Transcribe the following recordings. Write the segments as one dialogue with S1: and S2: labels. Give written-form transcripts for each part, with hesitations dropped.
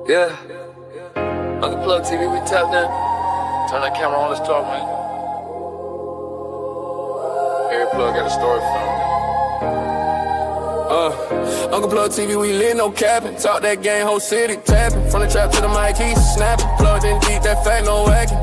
S1: Yeah. Uncle Plugg TV, we tapped in. Turn that camera on, let's talk, man. Every plug got a story for me. Uncle Plugg TV, we lit, no capping. Talk that game, whole city tapping. From the trap to the mic, he's snapping. Plug didn't keep that fat, no whacking.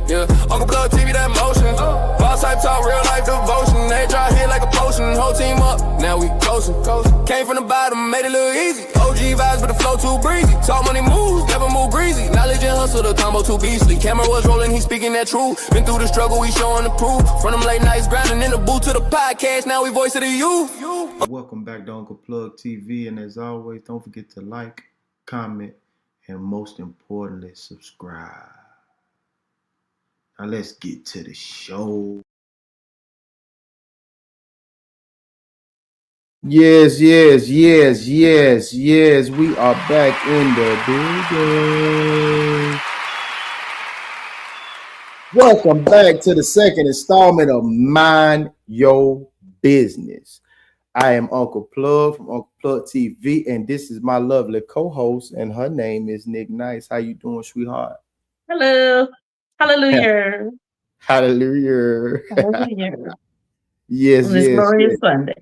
S1: Yeah. Uncle Plugg TV, that motion. Boss type talk, real life devotion. They try hit like a potion. Whole team up, now we coasting. Came from the bottom, made it look easy. OG vibes, but the flow too breezy. Talk money moves, never move greasy. Knowledge and hustle, the combo too beastly. Camera was rolling, he speaking that truth. Been through the struggle, we showing the proof. From them late nights grinding in the booth to the podcast, now we voice of the youth.
S2: Welcome back to Uncle Plugg TV, and as always, don't forget to like, comment, and most importantly, subscribe. Now let's get to the show. Yes, we are back in the building. Welcome back to the second installment of Mind Yo Bizness. I am Uncle Plugg from Uncle Plugg TV, and this is my lovely co-host, and her name is Nick Nice. How you doing, sweetheart?
S3: Hello. Hallelujah.
S2: Hallelujah.
S3: Hallelujah.
S2: Yes,
S3: On this glorious Sunday.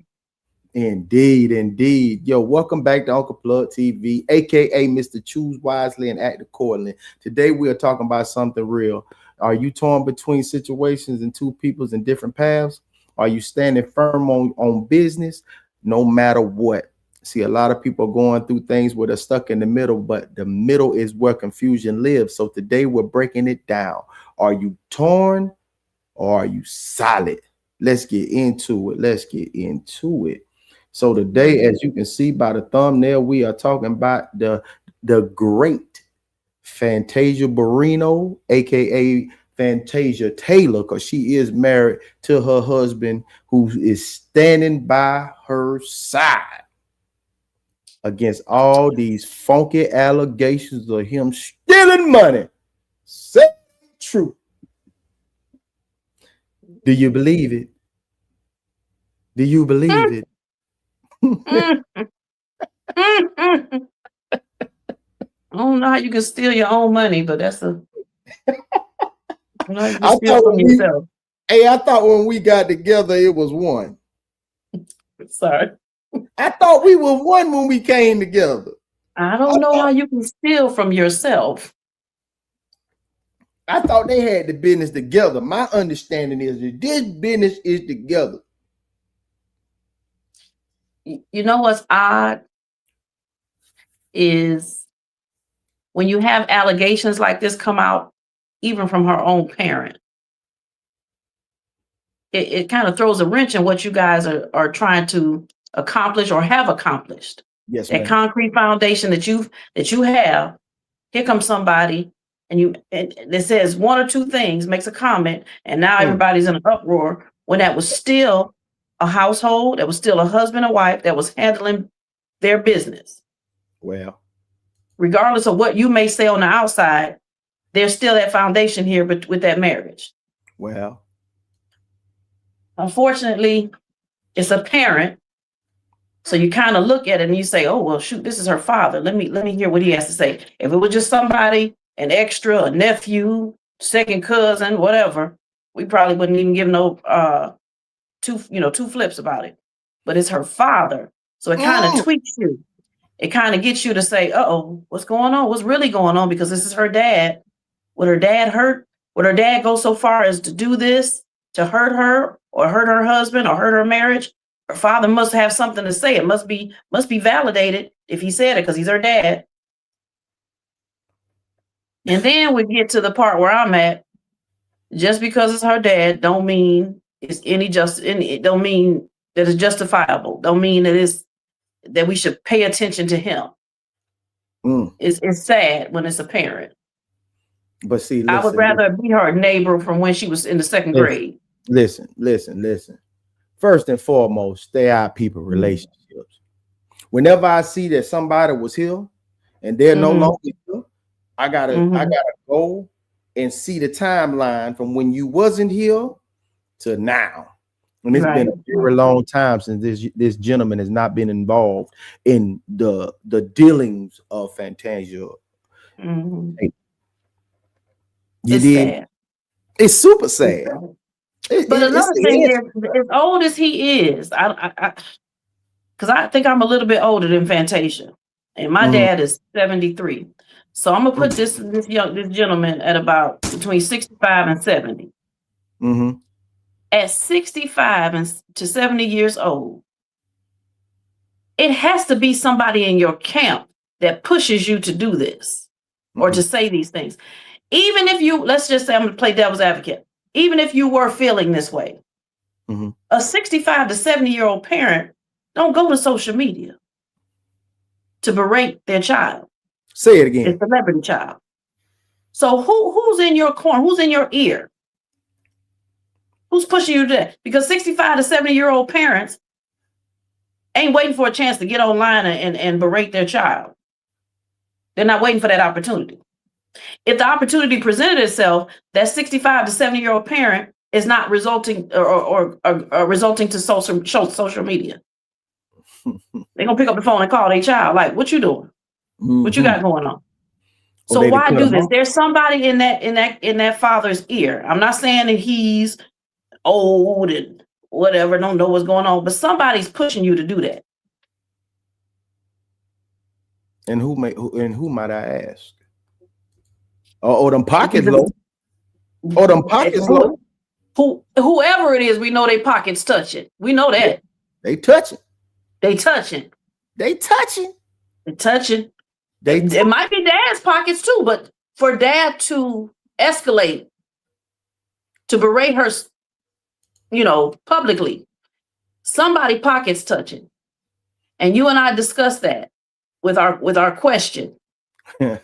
S2: Indeed. Yo, welcome back to Uncle Plugg TV, aka Mr. Choose Wisely and Act Accordingly. Today we are talking about something real. Are you torn between situations and two peoples in different paths? Are you standing firm on business no matter what? See, a lot of people are going through things where they're stuck in the middle, but the middle is where confusion lives. So today we're breaking it down. Are you torn or are you solid? Let's get into it. So today, as you can see by the thumbnail, we are talking about the great Fantasia Barrino, aka Fantasia Taylor, because she is married to her husband, who is standing by her side against all these funky allegations of him stealing money. Say the truth. Do you believe it? Do you believe it?
S3: I don't know how you can steal your own money, but that's a. I
S2: thought when we got together, it was one.
S3: Sorry.
S2: I thought we were one when we came together.
S3: I don't know how you can steal from yourself.
S2: I thought they had the business together. My understanding is that this business is together.
S3: You know what's odd is when you have allegations like this come out, even from her own parent, it kind of throws a wrench in what you guys are trying to accomplish or have accomplished.
S2: Yes,
S3: that concrete foundation that you have. Here comes somebody that says one or two things, makes a comment, and now everybody's in an uproar when that was still a household, that was still a husband and wife that was handling their business.
S2: Well,
S3: regardless of what you may say on the outside, there's still that foundation here with that marriage.
S2: Well,
S3: unfortunately, it's a parent. So you kind of look at it and you say, oh, well, shoot, this is her father. Let me hear what he has to say. If it was just somebody, an extra, a nephew, second cousin, whatever, we probably wouldn't even give no two flips about it. But it's her father. So it kind of tweaks you. It kind of gets you to say, uh-oh, what's going on? What's really going on? Because this is her dad. Would her dad hurt? Would her dad go so far as to do this, to hurt her or hurt her husband or hurt her marriage? Her father must have something to say. It must be validated if he said it, because he's her dad. And then we get to the part where I'm at. Just because it's her dad don't mean it's it don't mean that it's justifiable. Don't mean that we should pay attention to him. It's sad when it's a parent.
S2: But see,
S3: I would rather be her neighbor from when she was in the second grade.
S2: Listen. First and foremost, stay out of people relationships. Whenever I see that somebody was here and they're no longer here, I gotta go and see the timeline from when you wasn't here to now. And it's been a very long time since this gentleman has not been involved in the dealings of Fantasia.
S3: Mm-hmm.
S2: It's sad. It's super sad.
S3: But another thing is, as old as he is, because I think I'm a little bit older than Fantasia, and my dad is 73. So I'm gonna put this gentleman at about between 65 and 70. At 65 to 70 years old, it has to be somebody in your camp that pushes you to do this or to say these things. Even if you, let's just say, I'm going to play devil's advocate. Even if you were feeling this way, a 65 to 70-year-old parent don't go to social media to berate their child.
S2: Say it again.
S3: A celebrity child. So who's in your corner? Who's in your ear? Who's pushing you to that? Because 65 to 70-year-old parents ain't waiting for a chance to get online and berate their child. They're not waiting for that opportunity. If the opportunity presented itself, that 65 to 70-year-old parent is not resulting or resulting to social media. They're gonna pick up the phone and call their child, like, what you doing? What you got going on? So why do this? There's somebody in that father's ear. I'm not saying that he's old and whatever, don't know what's going on, but somebody's pushing you to do that.
S2: And who might I ask? Oh, them pockets low. Oh, them pockets low.
S3: Whoever it is, we know their pockets touch it. We know that.
S2: They touching.
S3: They touching.
S2: They touching.
S3: They touching. It might be dad's pockets too, but for dad to escalate, to berate her, publicly, somebody pockets touching. And you and I discussed that with our question.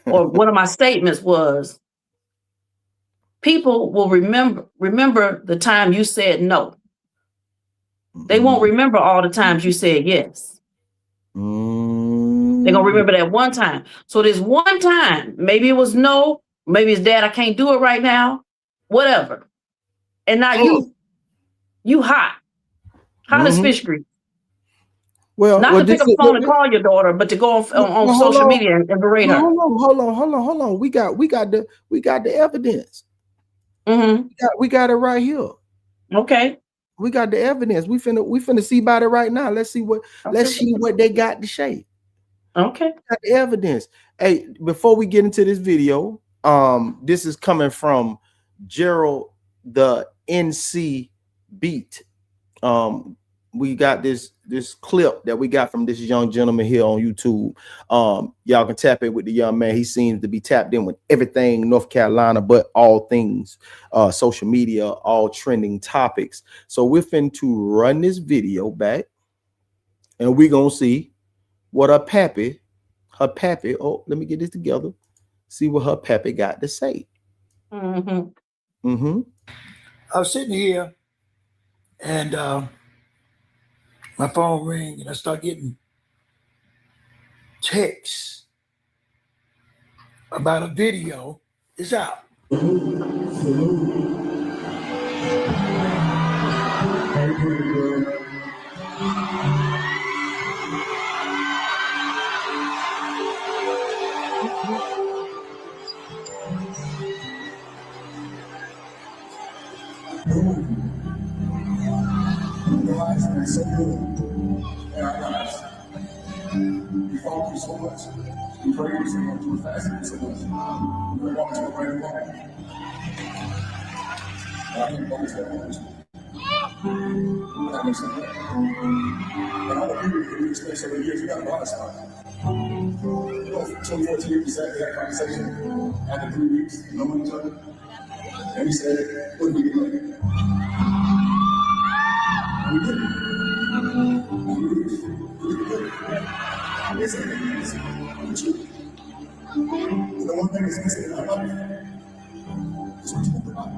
S3: Or one of my statements was, people will remember the time you said no. They won't remember all the times you said yes. They're gonna remember that one time. So this one time, maybe it was no, maybe it's dad, I can't do it right now, whatever. And now you hot as fish grease.
S2: Well,
S3: not to pick up the phone and call your daughter, but to go on social media and berate her.
S2: Hold on. We got the evidence. We got it right here.
S3: Okay.
S2: We got the evidence. We finna see about it right now. Let's see what they got to say.
S3: Okay.
S2: Got the evidence. Hey, before we get into this video, this is coming from Gerald the NC Beat. We got this clip that we got from this young gentleman here on YouTube. Y'all can tap in with the young man. He seems to be tapped in with everything North Carolina, but all things social media, all trending topics. So we're finna to run this video back, and we're gonna see what her pappy. Oh, let me get this together. See what her pappy got to say.
S4: I was sitting here, and my phone rang, and I start getting texts about a video is out.
S5: Lives have been so good in our lives. We fought through so much. We prayed so much. We fasted so much. We were walking to a brand new life. And I can't focus that much. That makes sense. And all of you, we spent so many years, we got a lot of stuff. 2014, we sat in that conversation after 3 weeks, knowing each other. And we said, what do we do? We did it. It's the truth. The one thing that's missing in our life is what you think about it.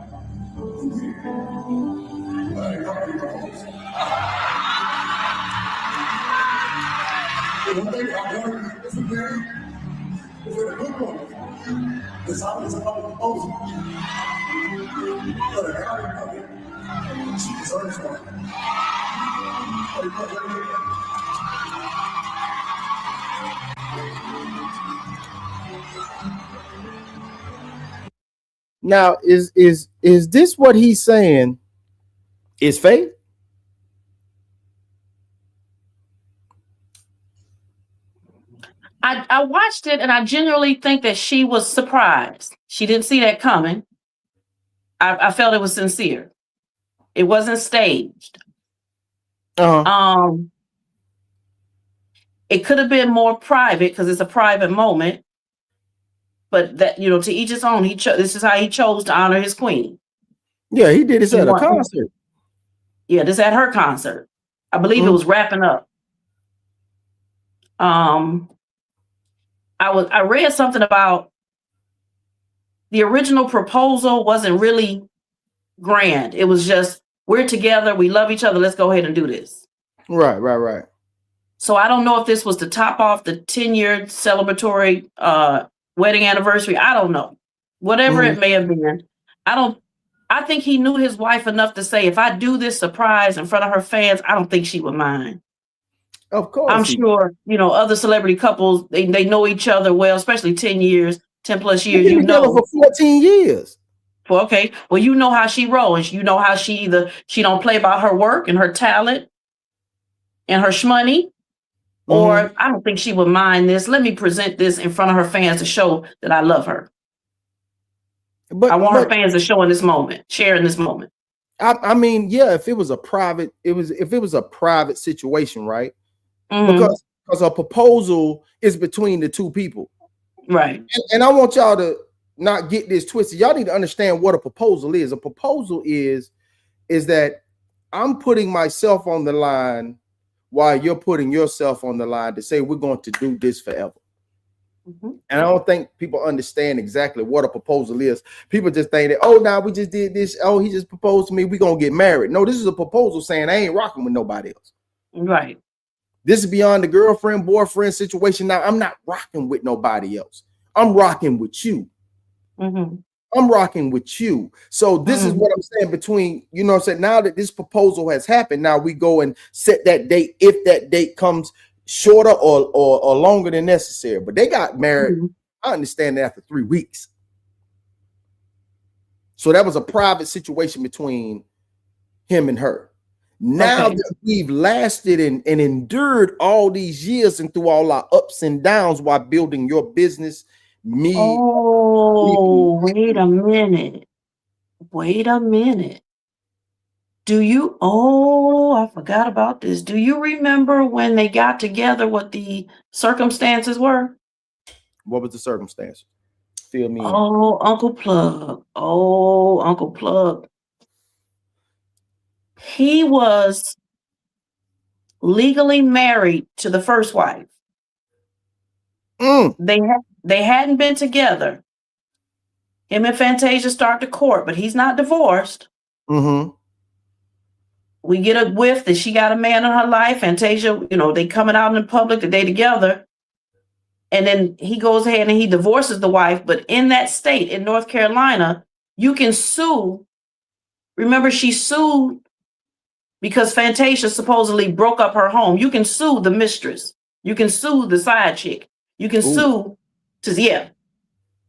S5: We did it. I ain't got any problems. The one thing I've learned is from Mary is that a good woman is always about the proposal. But a godly woman She deserves one.
S2: Now, is this what he's saying is fake?
S3: I watched it and I genuinely think that she was surprised. She didn't see that coming. I felt it was sincere. It wasn't staged. It could have been more private because it's a private moment. But that, you know, to each his own. This is how he chose to honor his queen.
S2: Yeah, he did this at a concert.
S3: Yeah, this at her concert. I believe it was wrapping up. I read something about the original proposal wasn't really grand. It was just, we're together, we love each other, let's go ahead and do this.
S2: Right.
S3: So I don't know if this was to top off the 10-year celebratory wedding anniversary. I don't know. Whatever it may have been. I think he knew his wife enough to say, if I do this surprise in front of her fans, I don't think she would mind.
S2: Of course.
S3: I'm sure, you know, other celebrity couples, they know each other well, especially 10 years, 10 plus years,
S2: you know. For 14 years.
S3: Well, okay. Well, you know how she rolls. You know how she don't play about her work and her talent and her shmoney. Or I don't think she would mind this. Let me present this in front of her fans to show that I love her. But I want her fans to show in this moment, share in this moment.
S2: I mean, yeah, if it was a private situation, right? Because a proposal is between the two people.
S3: Right.
S2: And I want y'all to not get this twisted. Y'all need to understand what a proposal is. A proposal is that I'm putting myself on the line while you're putting yourself on the line to say we're going to do this forever. And I don't think people understand exactly what a proposal is. People just think that, oh, now we just did this. Oh, he just proposed to me. We're going to get married. No, this is a proposal saying I ain't rocking with nobody else.
S3: Right.
S2: This is beyond the girlfriend, boyfriend situation. Now, I'm not rocking with nobody else. I'm rocking with you. I'm rocking with you. So this is what I'm saying between, you know what I'm saying? Now that this proposal has happened, now we go and set that date if that date comes shorter or longer than necessary. But they got married, I understand that, after 3 weeks. So that was a private situation between him and her. Now that we've lasted and endured all these years and through all our ups and downs while building your business, wait
S3: a minute. I forgot about this. Do you remember when they got together, what the circumstances were?
S2: What was the circumstance? Fill me in.
S3: Uncle Plugg. He was legally married to the first wife. They hadn't been together. Him and Fantasia start to court, but he's not divorced. We get a whiff that she got a man in her life. Fantasia, you know, they coming out in public that they together. And then he goes ahead and he divorces the wife. But in that state, in North Carolina, you can sue. Remember, she sued because Fantasia supposedly broke up her home. You can sue the mistress. You can sue the side chick. You can sue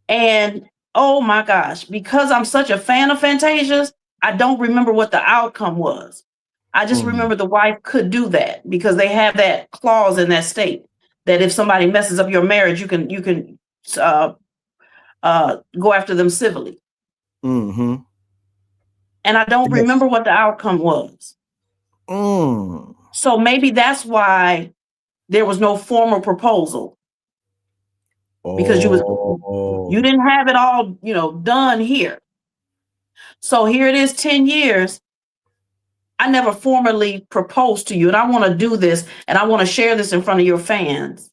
S3: And oh my gosh, because I'm such a fan of Fantasia's, I don't remember what the outcome was. I just remember the wife could do that because they have that clause in that state that if somebody messes up your marriage, you can go after them civilly. And I don't remember what the outcome was. So maybe that's why there was no formal proposal. Because you didn't have it all, you know, done here. So here it is, 10 years. I never formally proposed to you, and I want to do this, and I want to share this in front of your fans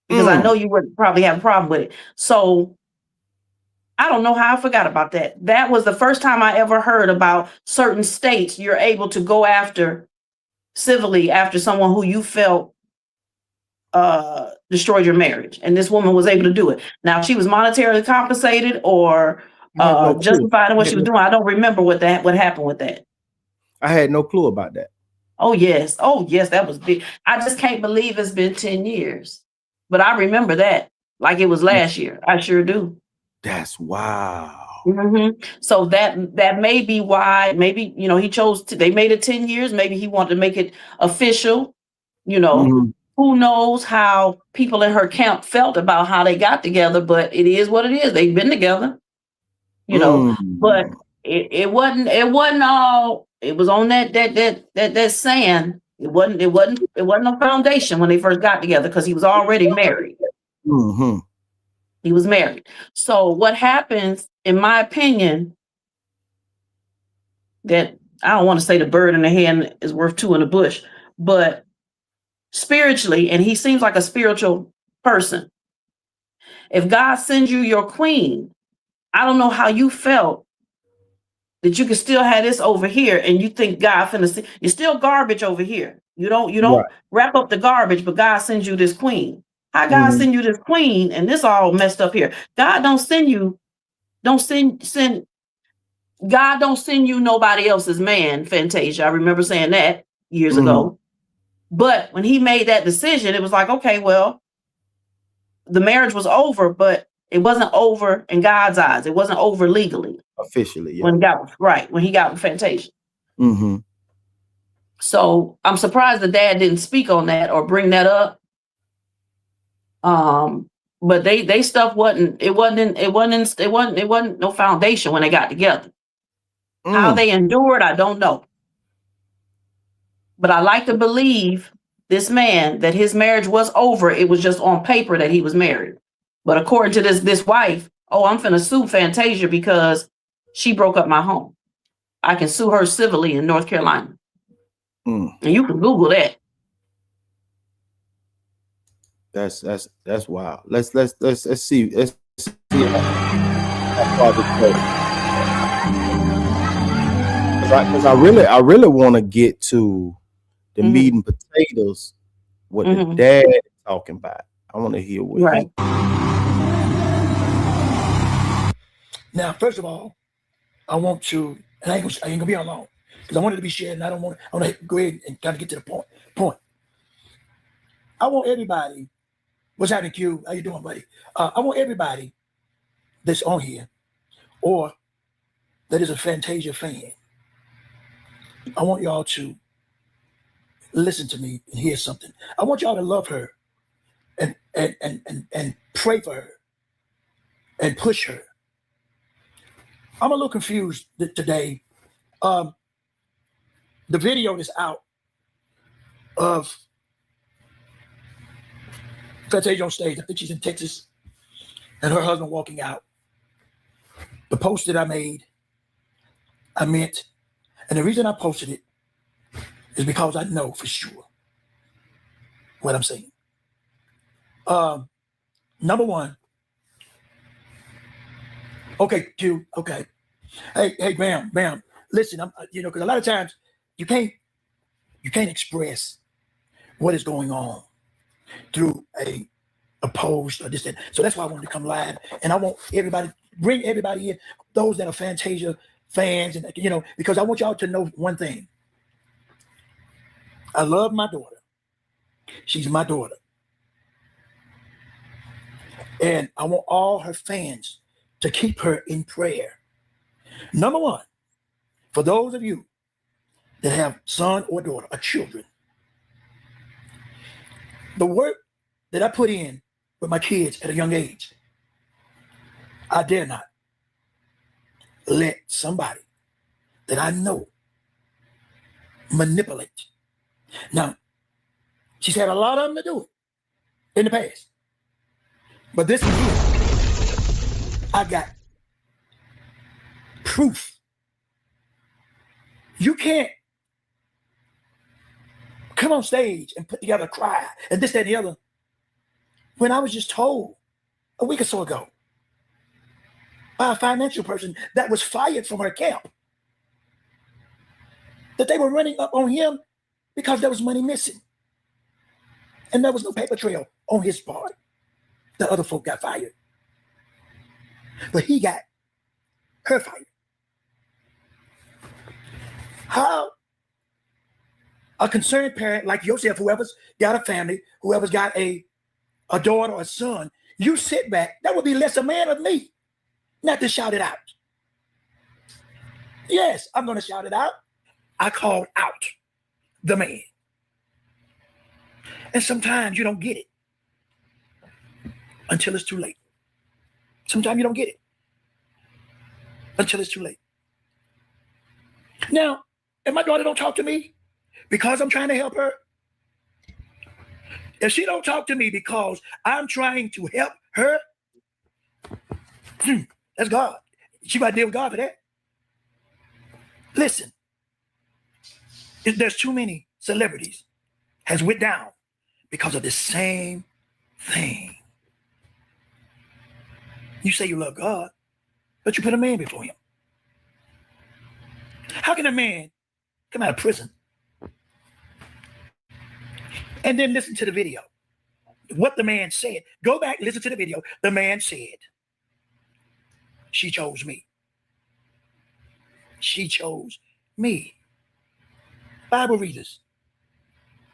S3: because I know you would probably have a problem with it. So I don't know how I forgot about that. That was the first time I ever heard about certain states you're able to go after civilly after someone who you felt destroyed your marriage, and this woman was able to do it. Now, if she was monetarily compensated or justified in what she was doing, I don't remember what happened with that.
S2: I had no clue about that.
S3: Oh yes, that was big. I just can't believe it's been 10 years, but I remember that like it was last year. I sure do.
S2: That's wow.
S3: So that may be why. Maybe he chose to. They made it 10 years. Maybe he wanted to make it official. Who knows how people in her camp felt about how they got together, but it is what it is. They've been together, but it wasn't all. It was on that sand. It wasn't a foundation when they first got together because he was already married. He was married. So what happens, in my opinion, that I don't want to say the bird in the hand is worth two in the bush, but spiritually, and he seems like a spiritual person. If God sends you your queen, I don't know how you felt that you could still have this over here and you think God finna see. You're still garbage over here. You don't wrap up the garbage, but God sends you this queen. How God send you this queen and this all messed up here? God don't send you nobody else's man, Fantasia. I remember saying that years ago. But when he made that decision, it was like, okay, well, the marriage was over, but it wasn't over in God's eyes. It wasn't over legally.
S2: Officially, yeah.
S3: When he got with Fantasia. So I'm surprised the dad didn't speak on that or bring that up. But they stuff wasn't no foundation when they got together. How they endured, I don't know. But I like to believe this man that his marriage was over. It was just on paper that he was married. But according to this wife, I'm finna sue Fantasia because she broke up my home. I can sue her civilly in North Carolina. And you can Google that.
S2: That's wild. Let's see. Let's see how far this goes. Because I really want to get to the meat and potatoes, what the dad is talking about. I want to hear what
S4: Now, first of all, I want to, and I ain't gonna be on long because I wanted to be shared, and I want to go ahead and kind of get to the point. I want everybody. What's happening, Q? How you doing, buddy? I want everybody that's on here, or that is a Fantasia fan. I want y'all to listen to me and hear something. I want y'all to love her and pray for her and push her. I'm a little confused today. The video is out of Fantasia on stage. I think she's in Texas, and her husband walking out. The post that I meant, and the reason I posted it is because I know for sure what I'm saying. Number one. Okay, Q. Okay. Hey, bam. Listen, I'm, because a lot of times you can't express what is going on through a post or this, that. So that's why I wanted to come live, and I want bring everybody in, those that are Fantasia fans, and because I want y'all to know one thing. I love my daughter. She's my daughter. And I want all her fans to keep her in prayer. Number one, for those of you that have son or daughter or children, the work that I put in with my kids at a young age, I dare not let somebody that I know manipulate. Now, she's had a lot of them to do it in the past. But this is here. I got proof. You can't come on stage and put together a cry and this, that, and the other. When I was just told a week or so ago by a financial person that was fired from her camp that they were running up on him because there was money missing. And there was no paper trail on his part. The other folk got fired. But he got her fired. How a concerned parent like yourself, whoever's got a family, whoever's got a daughter or a son, you sit back. That would be less a man of me not to shout it out. Yes, I'm going to shout it out. I called out the man. And sometimes you don't get it until it's too late. Sometimes you don't get it until it's too late. Now, if my daughter don't talk to me because I'm trying to help her, if she don't talk to me because I'm trying to help her, that's God. She might deal with God for that. Listen, there's too many celebrities has went down because of the same thing. You say you love God, but you put a man before him. How can a man come out of prison and then listen to the video? What the man said. Go back, listen to the video. The man said, she chose me. She chose me. Bible readers,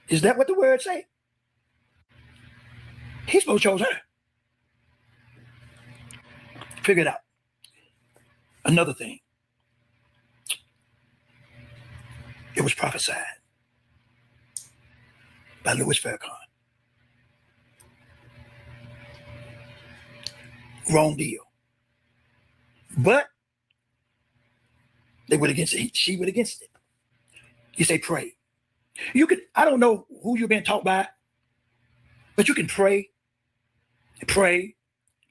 S4: is that what the word say? He's supposed to chose her. Figure it out. Another thing. It was prophesied by Louis Farrakhan. Wrong deal. But they went against it. She went against it. You say pray. You could, I don't know who you've been taught by, but you can pray, pray,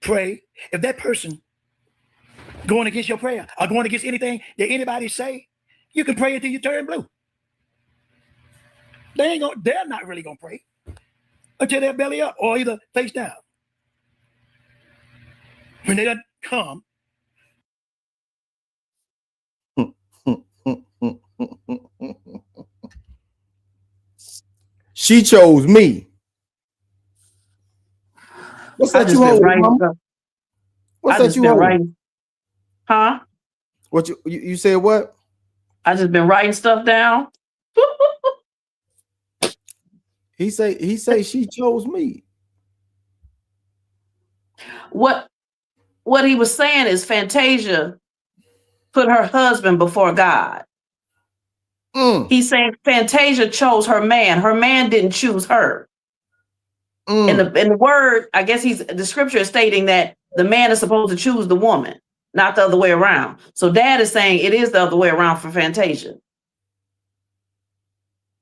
S4: pray. If that person going against your prayer or going against anything that anybody say, you can pray until you turn blue. They're not really gonna pray until they're belly up or either face down. When they done come,
S2: she chose me. What's that you holding, Mama? What's that you holding?
S3: Huh?
S2: What you said? What?
S3: I just been writing stuff down.
S2: He say she chose me.
S3: What he was saying is Fantasia put her husband before God. He's saying Fantasia chose her man. Her man didn't choose her. In the word, I guess the scripture is stating that the man is supposed to choose the woman, not the other way around. So Dad is saying it is the other way around for Fantasia.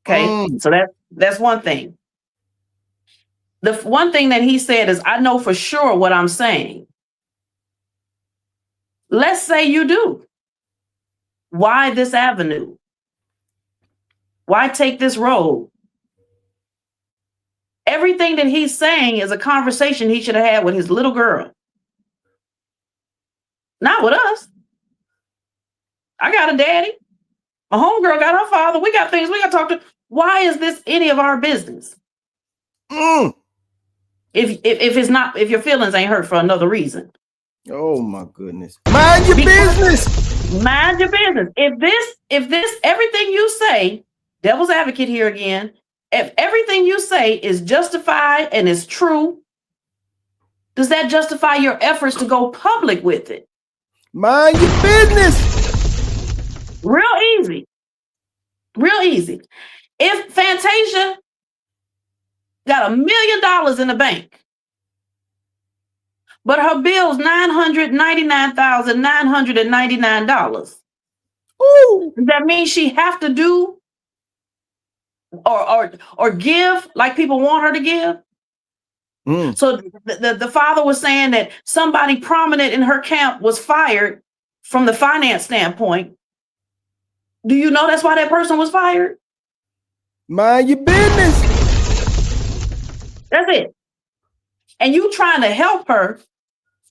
S3: Okay, so that's one thing. The one thing that he said is, I know for sure what I'm saying. Let's say you do. Why this avenue? Why take this road? Everything that he's saying is a conversation he should have had with his little girl. Not with us. I got a daddy. My homegirl got her father. We got things we got to talk to. Why is this any of our business? If it's not, if your feelings ain't hurt for another reason.
S2: Oh my goodness. Mind your business.
S3: Mind your business. If this, everything you say, devil's advocate here again, if everything you say is justified and is true, does that justify your efforts to go public with it?
S2: Mind your business.
S3: Real easy. Real easy. If Fantasia got $1 million in the bank, but her bill's $999,999.
S2: Ooh.
S3: Does that mean she have to do or give like people want her to give? So the father was saying that somebody prominent in her camp was fired from the finance standpoint. Do you know that's why that person was fired?
S2: Mind your business.
S3: That's it. And you trying to help her.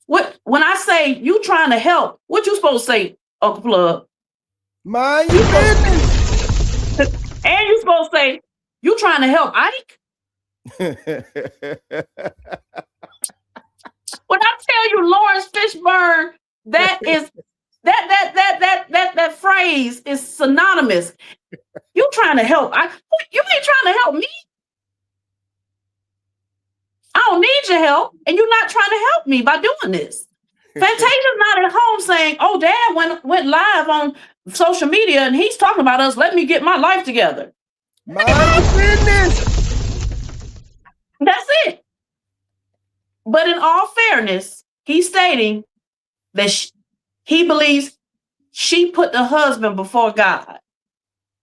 S3: When I say you trying to help, what you supposed to say, Uncle Plugg?
S2: Mind your business.
S3: And you supposed to say, you trying to help Ike? When I tell you Lawrence Fishburne, that is That phrase is synonymous. You trying to help? You ain't trying to help me. I don't need your help, and you're not trying to help me by doing this. Fantasia's not at home saying, "Oh, Dad went live on social media and he's talking about us. Let me get my life together."
S2: Mind your business.
S3: That's it. But in all fairness, he's stating that he believes she put the husband before God.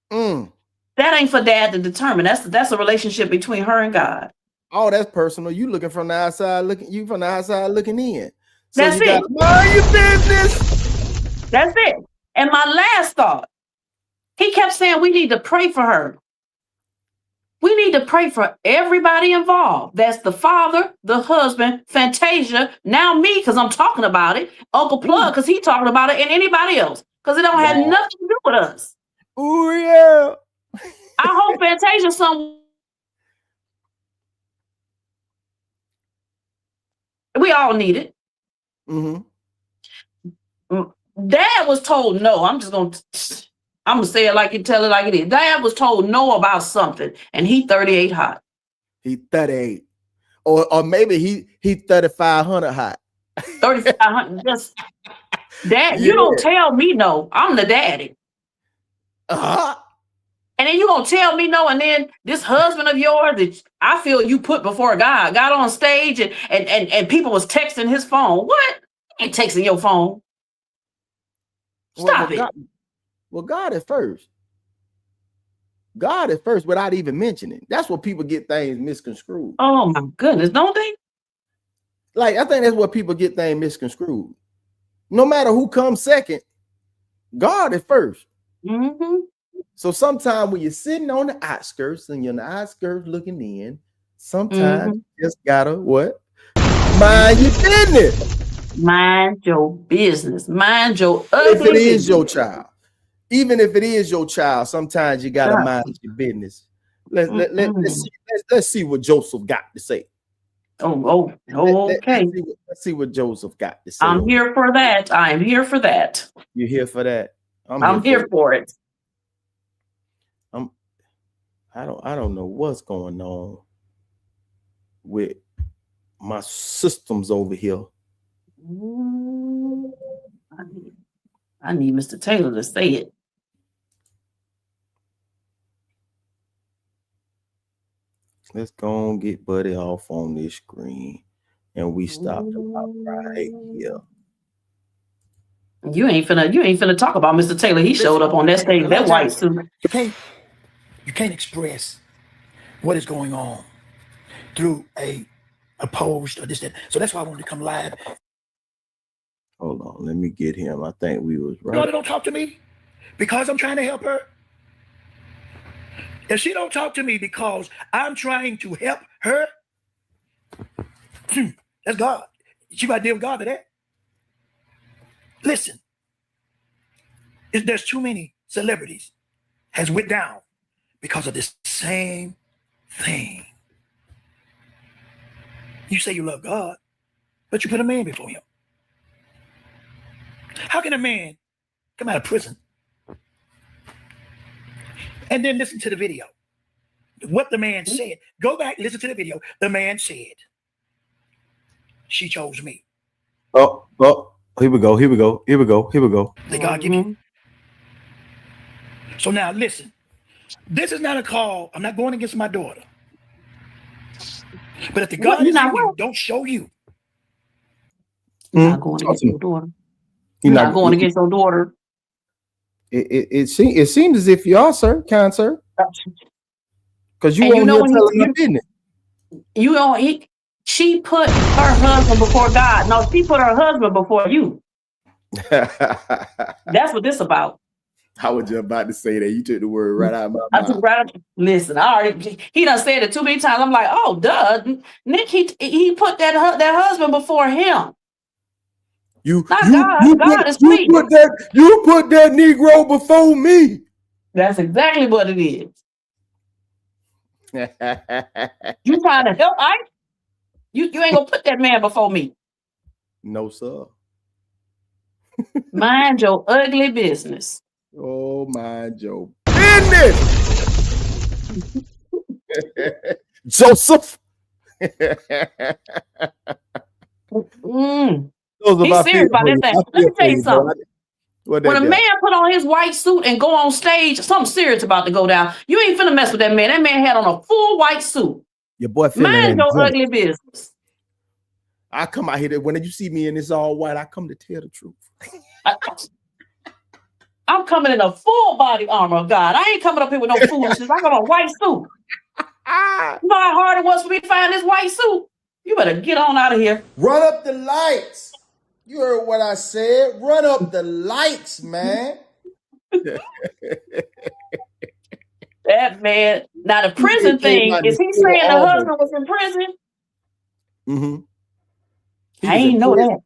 S3: That ain't for Dad to determine. That's a relationship between her and God.
S2: Oh, that's personal. You looking from the outside looking. You from the outside looking in. So
S3: That's
S2: you got
S3: it.
S2: to mind your business.
S3: That's it. And my last thought, he kept saying we need to pray for her. We need to pray for everybody involved. That's the father, the husband, Fantasia, now me, because I'm talking about it, Uncle Plugg, because he's talking about it, and anybody else, because it don't have nothing to do with us.
S2: Ooh, yeah.
S3: I hope Fantasia we all need it. Dad was told no. I'm gonna say it like you tell it like it is. Dad was told no about something, and he 38 hot.
S2: He 38, or maybe he 3,500 hot.
S3: 3,500. Just Dad, you don't tell me no. I'm the daddy. And then you gonna tell me no, and then this husband of yours that I feel you put before God got on stage and people was texting his phone. What? I ain't texting your phone. Stop it.
S2: Well, God is first. God is first without even mentioning. That's what people get things misconstrued.
S3: Oh my goodness, don't they?
S2: Like, I think that's what people get things misconstrued. No matter who comes second, God is first. So sometimes when you're sitting on the outskirts and you're on the outskirts looking in, sometimes you just gotta what? Mind your business.
S3: Mind your business. Mind your ugly
S2: If it is
S3: business.
S2: your child. Even if it is your child, sometimes you gotta mind your business. Let's see what Joseph got to say.
S3: Okay.
S2: Let's see what Joseph got to say.
S3: I'm here for that. I am here for that.
S2: You're here for that.
S3: I'm here for it.
S2: I don't know what's going on with my systems over here.
S3: I need Mr. Taylor to say it.
S2: Let's go and get Buddy off on this screen, and we stopped about right here.
S3: You ain't finna talk about Mr. Taylor. He showed up on that stage, that white suit.
S4: You can't express what is going on through a post or this, that. So that's why I wanted to come live.
S2: Hold on, let me get him. I think we was right.
S4: No, they don't talk to me because I'm trying to help her. If she don't talk to me because I'm trying to help her, that's God. She got to deal with God for that. Listen, there's too many celebrities has went down because of this same thing. You say you love God, but you put a man before him. How can a man come out of prison and then listen to the video? What the man said. Go back, listen to the video. The man said, she chose me.
S2: Oh, here we go.
S4: Did God give you? So now listen, this is not a call. I'm not going against my daughter. But if the God is in you, don't show you.
S3: You're not going against your daughter. You're not going against your daughter.
S2: It seems as if you are, sir, kind sir. Because you
S3: know when
S2: telling your business.
S3: You know, she put her husband before God. No, she put her husband before you. That's what this about.
S2: I was just about to say that. You took the word right out of my mouth.
S3: I took right out. Listen, he done said it too many times. I'm like, oh, duh. Nick, he put that husband before him. You put that
S2: Negro before me.
S3: That's exactly what it is. You trying to help Ike? You ain't gonna put that man before me.
S2: No, sir.
S3: Mind your ugly business.
S2: Oh, mind your business. Joseph. Those are
S3: He's
S2: my
S3: serious
S2: feel
S3: about
S2: for
S3: this
S2: you.
S3: thing.
S2: I
S3: Let
S2: feel
S3: me
S2: for
S3: tell you
S2: you, boy.
S3: something.
S2: What
S3: When
S2: that
S3: a
S2: do?
S3: man put on his white suit and go on stage, something serious about to go down. You ain't finna mess with that man. That man had on a full white suit.
S2: Your boy feeling
S3: Mind your
S2: angelic.
S3: ugly business.
S2: I come out here when you see me in this all white, I come to tell the truth.
S3: I'm coming in a full body armor of God. I ain't coming up here with no foolishness. I got a white suit. You know how hard it was for me to find this white suit? You better get on out of here.
S6: Run up the lights. You heard what I said. Run up the lights, man.
S3: That man. Now the prison thing, is he
S2: Still
S3: saying the
S2: almost.
S3: husband was in prison?
S2: He
S3: I
S2: was in
S3: ain't know
S2: prison.
S3: that.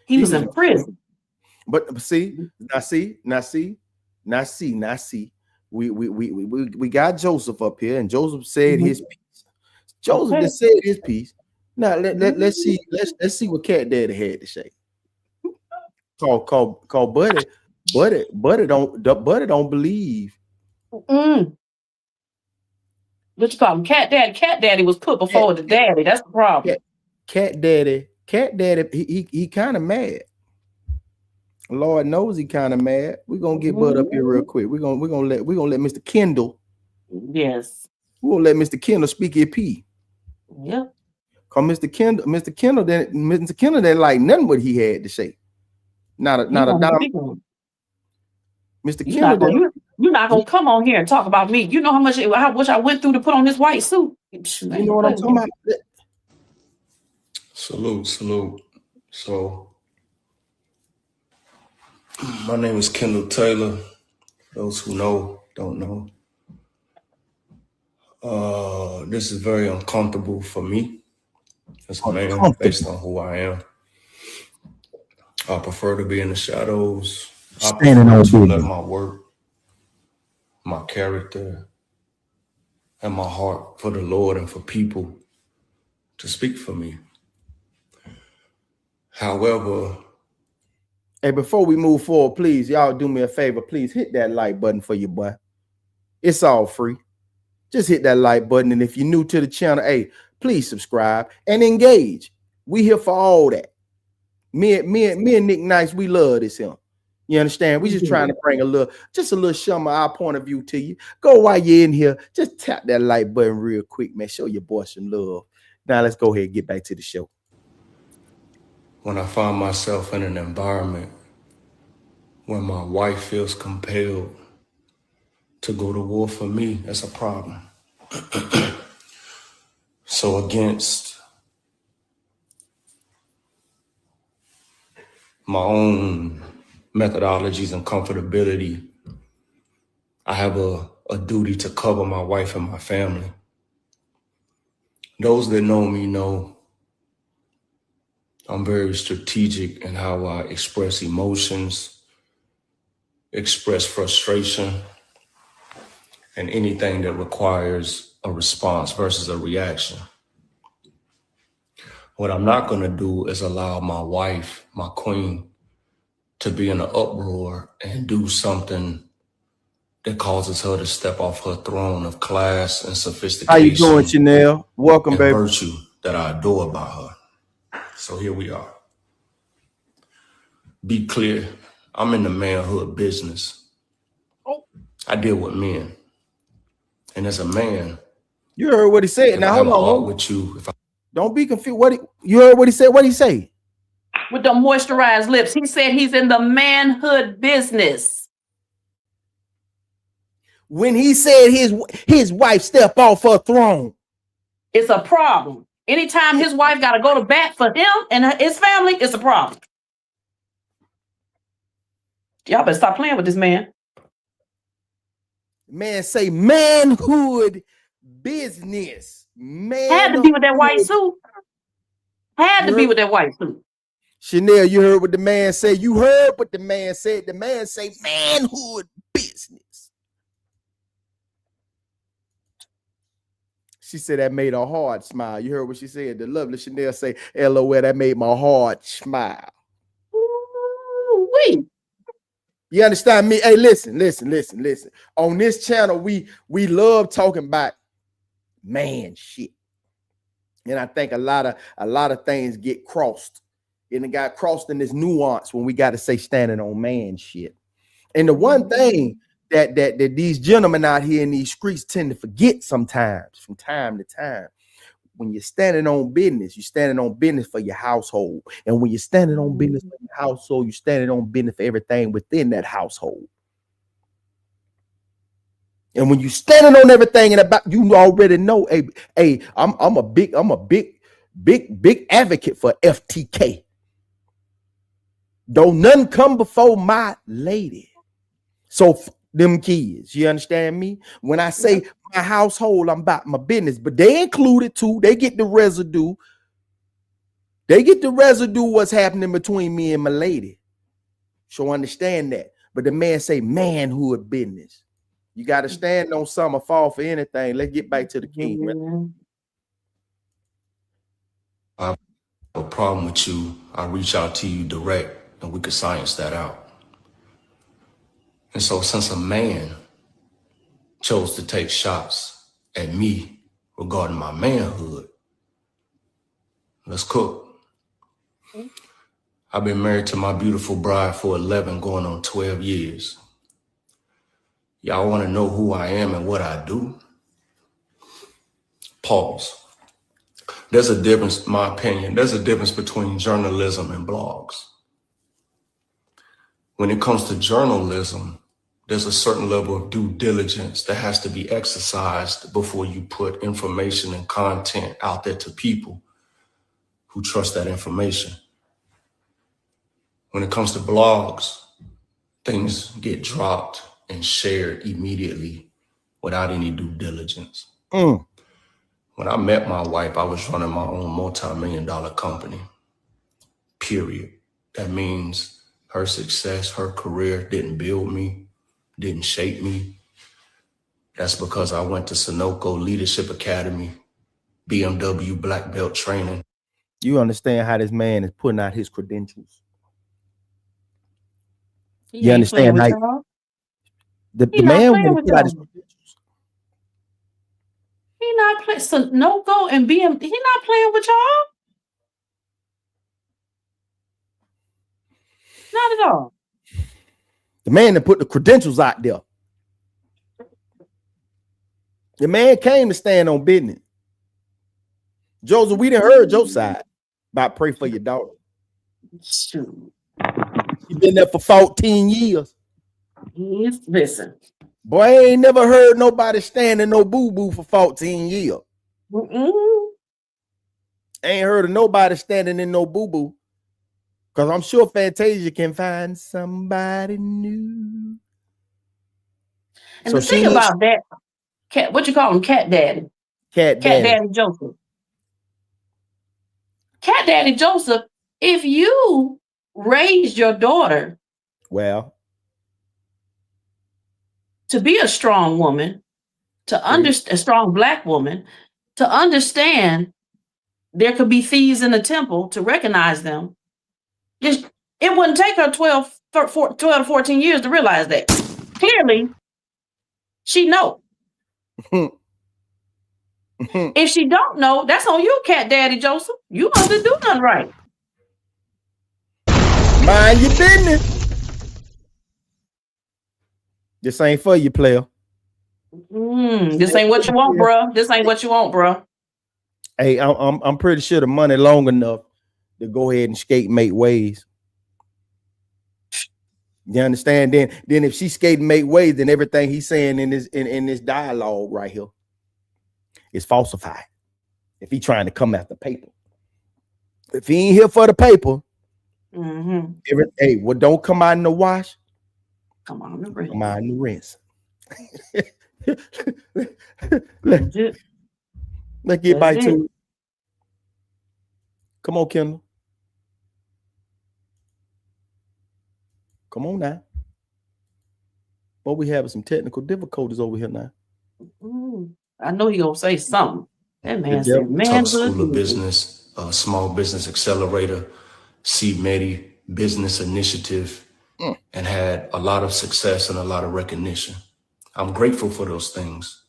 S3: He was in prison.
S2: But see, we got Joseph up here, and Joseph said his piece. Joseph just said his piece. Now let's see what Cat Daddy had to say. Call Buddy don't believe.
S3: What you call him? Cat Daddy. Cat Daddy was put before the daddy. That's the problem.
S2: Cat Daddy, he kind of mad. Lord knows he kind of mad. We're gonna get Bud up here real quick. We're gonna let Mr. Kendall.
S3: Yes.
S2: We're gonna let Mr. Kendall speak his P.
S3: Yep.
S2: Cause Mr. Kendall didn't like nothing what he had to say. Not a dime. Mr. Kendall,
S3: you're not gonna come on here and talk about me. You know how much I went through to put on this white suit.
S2: You know what I'm talking about?
S7: Salute. So, my name is Kendall Taylor. Those who know, don't know. This is very uncomfortable for me as a man, based on who I am. I prefer to be in the shadows. I prefer to let my work, my character, and my heart for the Lord and for people to speak for me. However,
S2: hey, before we move forward, please, y'all do me a favor. Please hit that like button for your boy. It's all free. Just hit that like button. And if you're new to the channel, hey, please subscribe and engage. We here for all that. Me and Nick Nice, we love this here. You understand? We just trying to bring a little shum of our point of view to you. Go while you're in here. Just tap that like button real quick, man. Show your boy some love. Now let's go ahead and get back to the show.
S7: When I find myself in an environment where my wife feels compelled to go to war for me, that's a problem. So against my own methodologies and comfortability, I have a duty to cover my wife and my family. Those that know me know I'm very strategic in how I express emotions, express frustration, and anything that requires a response versus a reaction. What I'm not going to do is allow my wife, my queen, to be in an uproar and do something that causes her to step off her throne of class and sophistication.
S2: How you doing, Chanel? Welcome, baby.
S7: Virtue that I adore about her. So here we are. Be clear, I'm in the manhood business. I deal with men. And as a man,
S2: you heard what he said. Now hold on.
S7: With you,
S2: don't be confused. You heard what he said? What did he say?
S3: With the moisturized lips, he said he's in the manhood business.
S2: When he said his wife step off her throne,
S3: it's a problem. Anytime his wife got to go to bat for him and his family, it's a problem. Y'all better stop playing with this man.
S2: Man say manhood business. Man
S3: had to be with that white suit. Had to be with that white suit.
S2: Chanel, you heard what the man said. You heard what the man said. The man say manhood business. She said that made her heart smile. You heard what she said. The lovely Chanel say, LOL, that made my heart smile.
S3: Ooh, we.
S2: You understand me? Hey, listen. On this channel, we love talking about man shit. And I think a lot of things get crossed. And it got crossed in this nuance when we got to say standing on man shit. And the one thing that these gentlemen out here in these streets tend to forget sometimes, from time to time, when you're standing on business, you're standing on business for your household. And when you're standing on business for your household, you're standing on business for everything within that household. And when you're standing on everything and about, you already know, hey, I'm a big advocate for FTK. Don't none come before my lady. So them kids, you understand me? When I say my household, I'm about my business, but they included too. They get the residue. They get the residue what's happening between me and my lady. So understand that. But the man say manhood business. You got to stand on something or fall for anything. Let's get back to the king. Man.
S7: I have a problem with you. I reach out to you direct and we could science that out. And so since a man chose to take shots at me regarding my manhood, let's cook. I've been married to my beautiful bride for 11 going on 12 years. Y'all want to know who I am and what I do? Pause. There's a difference, in my opinion, there's a difference between journalism and blogs. When it comes to journalism, there's a certain level of due diligence that has to be exercised before you put information and content out there to people who trust that information. When it comes to blogs, things get dropped and shared immediately without any due diligence. When I met my wife, I was running my own multi-million-dollar company, period. That means her success, her career didn't build me, didn't shape me. That's because I went to Sunoco Leadership Academy, BMW Black Belt training.
S2: You understand how this man is putting out his credentials. You understand how the man will put out his credentials.
S3: He not playing Sunoco and BMW. He not playing with y'all. Not at all.
S2: The man that put the credentials out there. The man came to stand on business. Joseph, we done heard your side about pray for your daughter.
S3: Shoot.
S2: She been there for 14 years.
S3: Listen.
S2: Boy, I ain't never heard nobody stand in no boo-boo for 14 years. Ain't heard of nobody standing in no boo-boo. Because I'm sure Fantasia can find somebody new.
S3: And so the thing about that, what you call him, Cat Daddy?
S2: Cat
S3: Daddy Joseph. Cat Daddy Joseph, if you raised your daughter to be a strong woman, to understand, a strong Black woman, to understand there could be thieves in the temple, to recognize them, it wouldn't take her 12 to 14 years to realize that. Clearly, she know. If she don't know, that's on you, Cat Daddy Joseph. You must do nothing right.
S2: Mind your business. This ain't for you, player.
S3: This ain't what you want, bro. This ain't what you want, bro.
S2: Hey, I'm pretty sure the money long enough to go ahead and skate make ways. You understand? Then if she skate and make ways, then everything he's saying in this dialogue right here is falsified. If he trying to come after paper, if he ain't here for the paper, don't come out in the wash.
S3: Come on, the rinse.
S2: Come out in the rinse. Let's get back to it. Come on, Kendall. Come on now. But we having some technical difficulties over here now.
S3: I know he gonna say something. That man said, "Man,
S7: School of Business, Small Business Accelerator, CMEDI, Business Initiative, and had a lot of success and a lot of recognition. I'm grateful for those things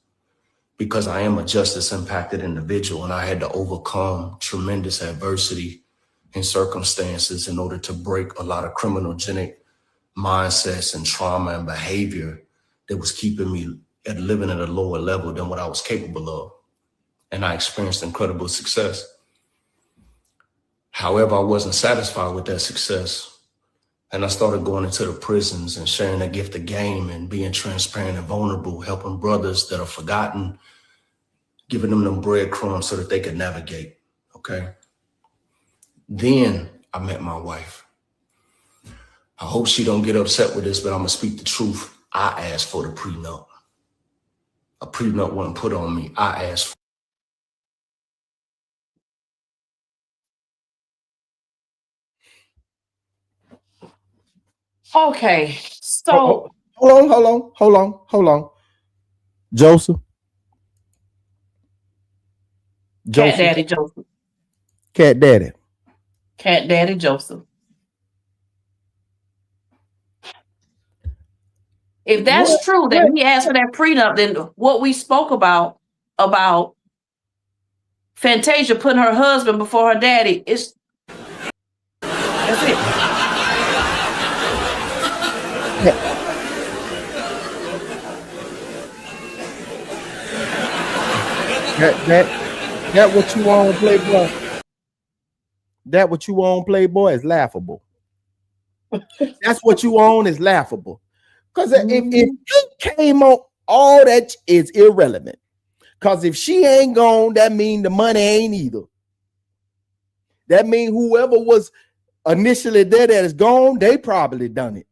S7: because I am a justice impacted individual and I had to overcome tremendous adversity and circumstances in order to break a lot of criminogenic mindsets and trauma and behavior that was keeping me living at a lower level than what I was capable of. And I experienced incredible success. However, I wasn't satisfied with that success. And I started going into the prisons and sharing the gift of game and being transparent and vulnerable, helping brothers that are forgotten, giving them breadcrumbs so that they could navigate, okay? Then I met my wife. I hope she don't get upset with this, but I'm gonna speak the truth. I asked for the prenup. A prenup wasn't put on me. I asked for.
S3: Okay, so
S2: Hold on. Joseph.
S3: Cat Daddy Joseph.
S2: Cat Daddy.
S3: Cat Daddy Joseph. If that's true that he asked for that prenup, then what we spoke about Fantasia putting her husband before her daddy is that's it.
S2: That what you want, Playboy? That what you own, Playboy, is laughable. That's what you own is laughable. Because if he came on, all that is irrelevant. Because if she ain't gone, that mean the money ain't either. That mean whoever was initially there that is gone, they probably done it.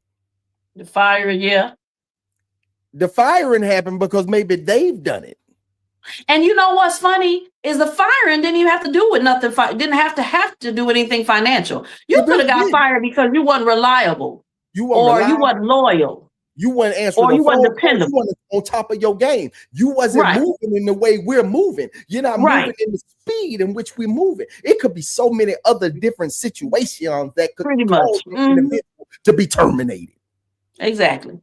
S3: The fire, yeah.
S2: The firing happened because maybe they've done it.
S3: And you know what's funny is the firing didn't even have to do with nothing. Didn't have to do with anything financial. You could have got fired because you wasn't reliable, you wasn't loyal,
S2: you weren't answering,
S3: or you wasn't dependable.
S2: You weren't on top of your game. You wasn't moving in the way we're moving. You're not moving in the speed in which we're moving. It could be so many other different situations that could cause an individual to be terminated.
S3: Exactly.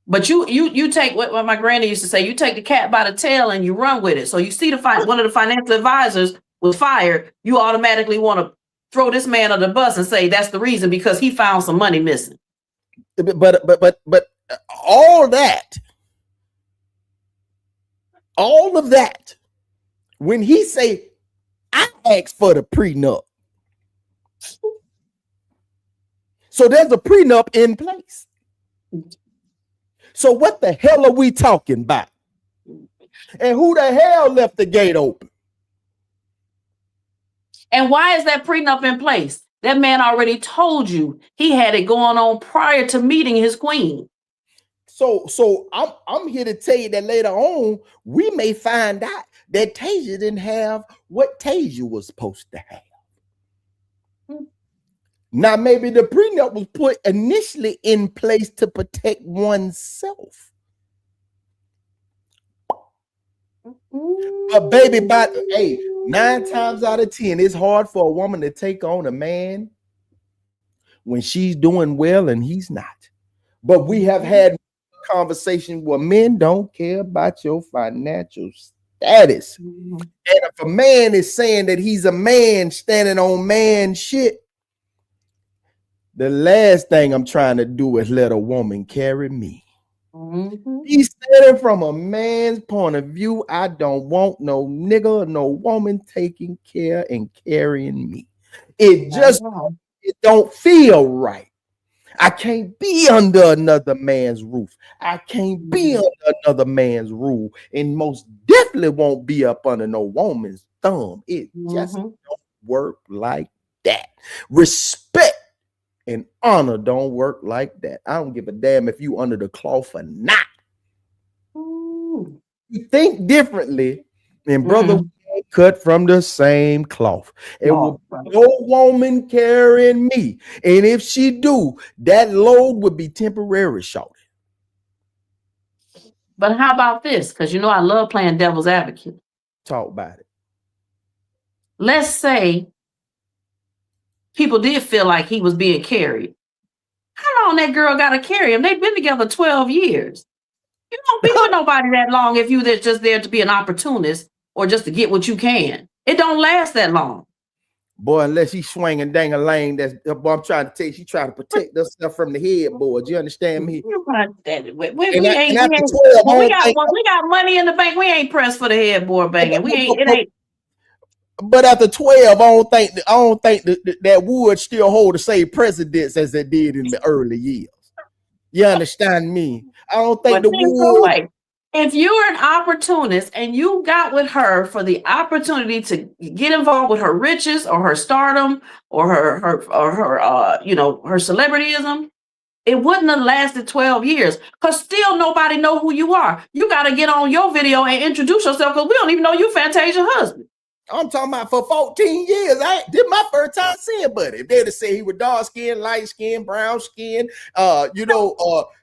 S3: But you take what my granny used to say, you take the cat by the tail and you run with it. So you see one of the financial advisors was fired, you automatically want to throw this man under the bus and say that's the reason because he found some money missing.
S2: But all of that, when he say, I asked for the prenup. So there's a prenup in place. So what the hell are we talking about? And who the hell left the gate open?
S3: And why is that prenup in place? That man already told you he had it going on prior to meeting his queen.
S2: So I'm here to tell you that later on, we may find out that Tasia didn't have what Tasia was supposed to have. Now, maybe the prenup was put initially in place to protect oneself. But baby, 9 times out of 10, it's hard for a woman to take on a man when she's doing well and he's not. But we have had a conversation where men don't care about your financial status. And if a man is saying that he's a man standing on man shit, the last thing I'm trying to do is let a woman carry me. He's standing from a man's point of view. I don't want no nigga or no woman taking care and carrying me. It just it don't feel right. I can't be under another man's roof. I can't be under another man's rule, and most definitely won't be up under no woman's thumb. It just don't work like that. Respect and honor don't work like that. I don't give a damn if you under the cloth or not. You think differently, and brother, we cut from the same cloth. It will no woman carrying me, and if she do, that load would be temporary, shorty.
S3: But how about this? Because you know I love playing devil's advocate.
S2: Talk about it.
S3: Let's say people did feel like he was being carried. How long that girl got to carry him? They've been together 12 years. You don't be with nobody that long if you're just there to be an opportunist or just to get what you can. It don't last that long.
S2: Boy, unless she's swinging dang-a-lang, that's boy, I'm trying to tell you, she trying to protect herself from the headboard. You understand me?
S3: We got money in the bank. We ain't pressed for the headboard banging. It ain't.
S2: But after 12, I don't think that would still hold the same precedence as it did in the early years. You understand me? I don't think the wood.
S3: If you're an opportunist and you got with her for the opportunity to get involved with her riches or her stardom or her celebrityism, it wouldn't have lasted 12 years because still nobody know who you are. You got to get on your video and introduce yourself because we don't even know you Fantasia's husband.
S2: I'm talking about for 14 years. This my first time seeing Buddy. If they'd have said he was dark skin, light skin, brown skin,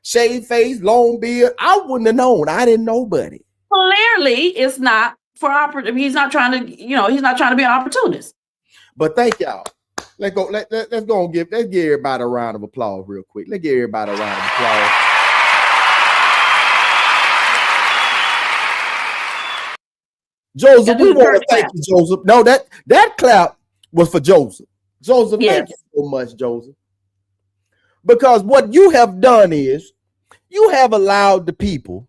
S2: shaved face, long beard, I wouldn't have known. I didn't know Buddy.
S3: Clearly, it's not for opportunity. He's not trying to, he's not trying to be an opportunist.
S2: But thank y'all. Let's go. Let's give everybody a round of applause real quick. Let's give everybody a round of applause. Joseph, we want to thank you, Joseph. No, that clap was for Joseph. Joseph, thank you so much, Joseph. Because what you have done is you have allowed the people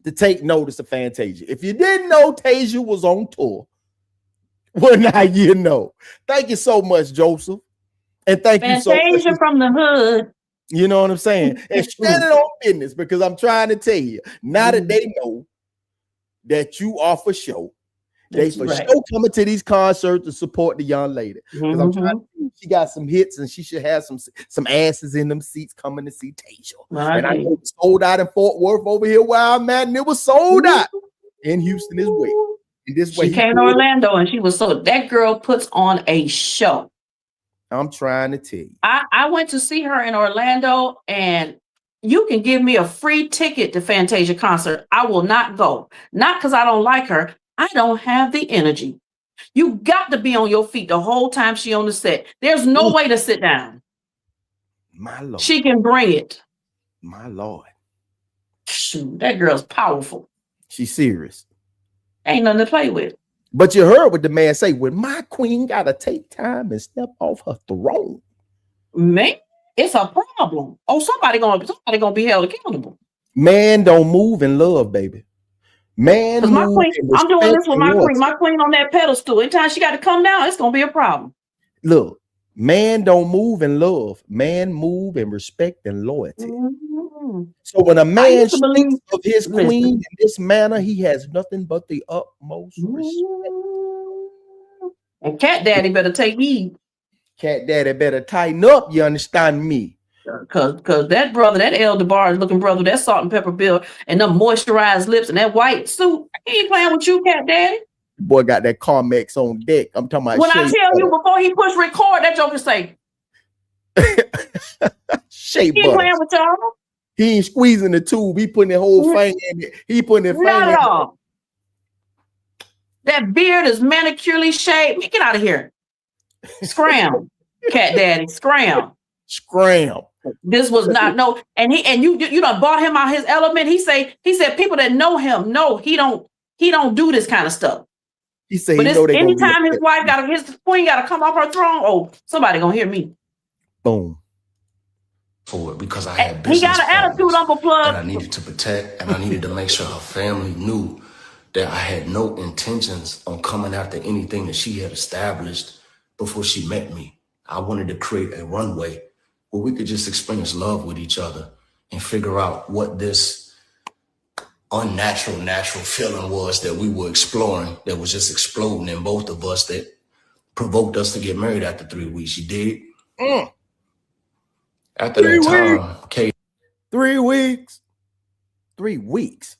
S2: to take notice of Fantasia. If you didn't know Tasia was on tour, well, now you know. Thank you so much, Joseph. And thank you so much.
S3: Fantasia from the hood.
S2: You know what I'm saying? And standing on business, because I'm trying to tell you, now that they know that you are for show. They for sure coming to these concerts to support the young lady. Because I'm trying to see, she got some hits and she should have some asses in them seats coming to see Tasia. And I know it sold out in Fort Worth over here where I'm at, and it was sold out in Houston as well. And this way
S3: she came to Orlando and she was that girl puts on a show.
S2: I'm trying to tell you.
S3: I went to see her in Orlando, and you can give me a free ticket to Fantasia concert. I will not go. Not because I don't like her. I don't have the energy. You got to be on your feet the whole time she on the set. There's no way to sit down.
S2: My Lord.
S3: She can bring it.
S2: My Lord.
S3: Shoot, that girl's powerful.
S2: She's serious.
S3: Ain't nothing to play with.
S2: But you heard what the man say, when my queen got to take time and step off her throne.
S3: Man, it's a problem. Oh, somebody gonna be held accountable.
S2: Man don't move in love, baby. Man,
S3: my queen, I'm doing this with my queen. My queen on that pedestal. Anytime she got to come down, it's gonna be a problem.
S2: Look, man don't move in love. Man move in respect and loyalty. So when a man speaks of his queen in this manner, he has nothing but the utmost respect.
S3: And Cat Daddy better take heed.
S2: Cat Daddy better tighten up. You understand me?
S3: Cause that brother, that elder bar looking brother, that salt and pepper bill and them moisturized lips and that white suit, he ain't playing with you, Cat Daddy.
S2: Boy got that Carmex on deck. I'm talking about.
S3: When I tell you before he push record, that joker say,
S2: "Shape."
S3: He ain't playing with y'all.
S2: He ain't squeezing the tube. He putting the whole thing in it. He putting it.
S3: Not at all. That beard is manicurely shaved. Get out of here. Scram, Cat Daddy. Scram. This was not and you done bought him out his element. He said people that know him know he don't do this kind of stuff.
S2: He said,
S3: but anytime his wife his queen got to come off her throne, oh, somebody gonna hear me.
S2: Boom.
S7: For it because I had business.
S3: He got an attitude, Uncle Plugg.
S7: And I needed to protect, and I needed to make sure her family knew that I had no intentions on coming after anything that she had established before she met me. I wanted to create a runway where we could just experience love with each other and figure out what this natural feeling was that we were exploring, that was just exploding in both of us, that provoked us to get married after 3 weeks. You dig? After that time, Kate.
S2: 3 weeks. 3 weeks.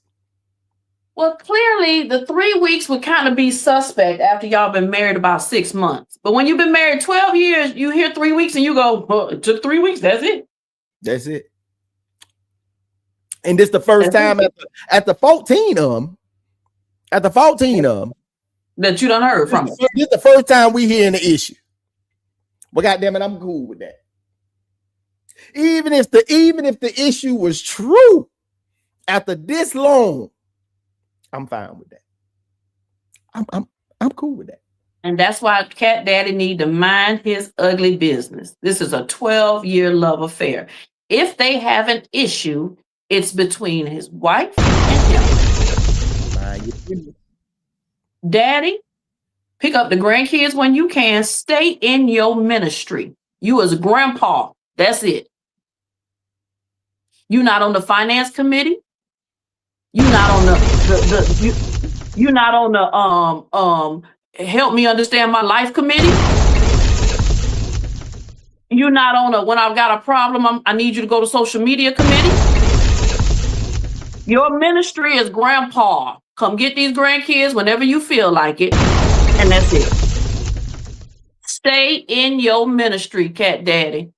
S3: Well, clearly the 3 weeks would kind of be suspect after y'all been married about 6 months. But when you've been married 12 years, you hear 3 weeks and you go, well, it took 3 weeks. That's it.
S2: That's it. And this the first time at the 14
S3: that you done heard from it.
S2: This the first time we hearing the issue. Well, goddamn it, I'm cool with that. Even if the issue was true, after this long, I'm fine with that. I'm cool with that.
S3: And that's why Cat Daddy need to mind his ugly business. This is a 12-year love affair. If they have an issue, it's between his wife and him. Daddy, pick up the grandkids when you can. Stay in your ministry. You as a grandpa, that's it. You're not on the finance committee. You're not on you're not on the help me understand my life committee. You're not on a when I've got a problem, I need you to go to social media committee. Your ministry is grandpa. Come get these grandkids whenever you feel like it. And that's it. Stay in your ministry, Cat Daddy.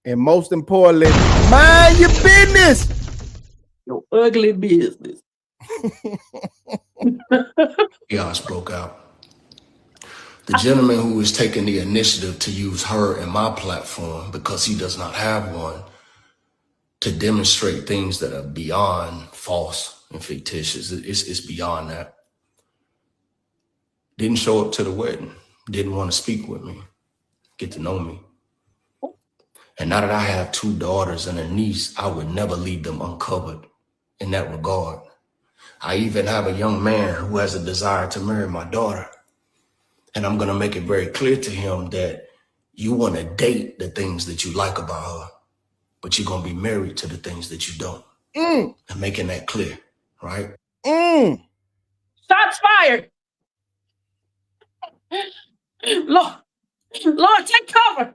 S2: And most importantly, mind your business.
S3: Your ugly business.
S7: Chaos broke out. The gentleman who is taking the initiative to use her and my platform, because he does not have one, to demonstrate things that are beyond false and fictitious. It's beyond that. Didn't show up to the wedding. Didn't want to speak with me, get to know me. And now that I have 2 daughters and a niece, I would never leave them uncovered in that regard. I even have a young man who has a desire to marry my daughter. And I'm going to make it very clear to him that you want to date the things that you like about her, but you're going to be married to the things that you don't. And making that clear, right?
S3: Shots fired. Lord, take cover.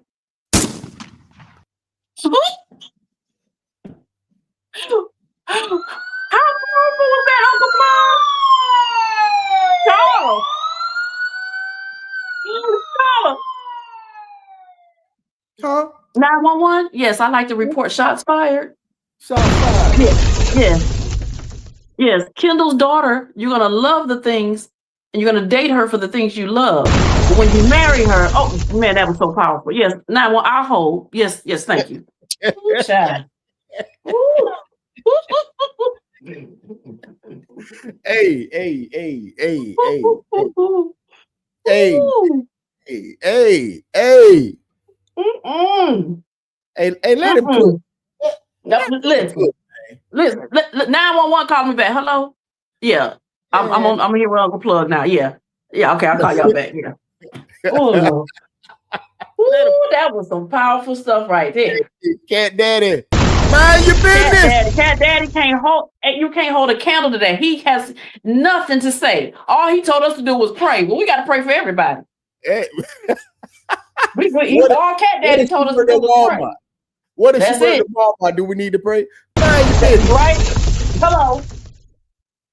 S3: How powerful was that, Uncle Plugg? Charles.
S2: Huh?
S3: 911? Yes, I like to report shots fired.
S2: Shots fired.
S3: Yes. Kendall's daughter, you're going to love the things and you're going to date her for the things you love. But when you marry her, oh, man, that was so powerful. Yes, 911, I'll hold. Yes, thank you. Child.
S2: Hey. Hey, let him cook.
S3: Listen, 911 call me back. Hello? Yeah. I'm here with Uncle Plugg now. Yeah, okay, I'll call y'all back. Yeah. Ooh, that was some powerful stuff right there.
S2: Cat Daddy, mind your business.
S3: Cat Daddy can't hold. You can't hold a candle to that. He has nothing to say. All he told us to do was pray. Well, we got to pray for everybody.
S2: Hey.
S3: All Cat Daddy told us to do was pray.
S2: What if she went to Walmart? Do we need to pray? Mind your business.
S3: Right?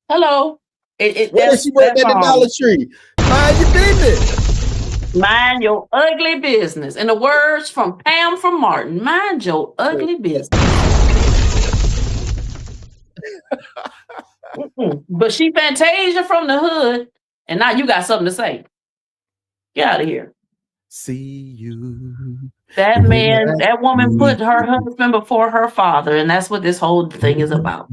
S3: Hello.
S2: What if she went at the Dollar Tree? Mind your business.
S3: Mind your ugly business. In the words from Pam from Martin, mind your ugly business. But she Fantasia from the hood, and now you got something to say. Get out of here.
S2: See you.
S3: That woman put her husband before her father, and that's what this whole thing is about.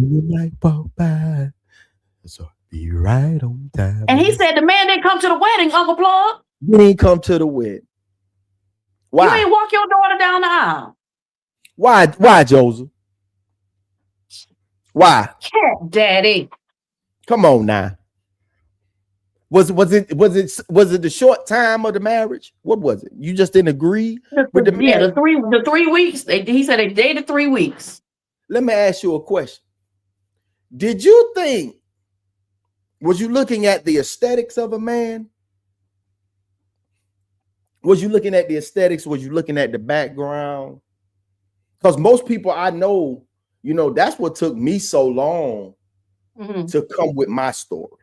S2: So be right on time.
S3: And he said the man didn't come to the wedding, Uncle Plugg.
S2: He didn't come to the wedding. Why?
S3: You ain't walk your daughter down the aisle.
S2: Why, Joseph? Why?
S3: Cat Daddy.
S2: Come on now. Was it the short time of the marriage? What was it? You just didn't agree with the marriage?
S3: Yeah, the 3 weeks. He said they dated 3 weeks.
S2: Let me ask you a question. Did you think, was you looking at the aesthetics of a man? Was you looking at the aesthetics? Was you looking at the background? Because most people I know, that's what took me so long to come with my story.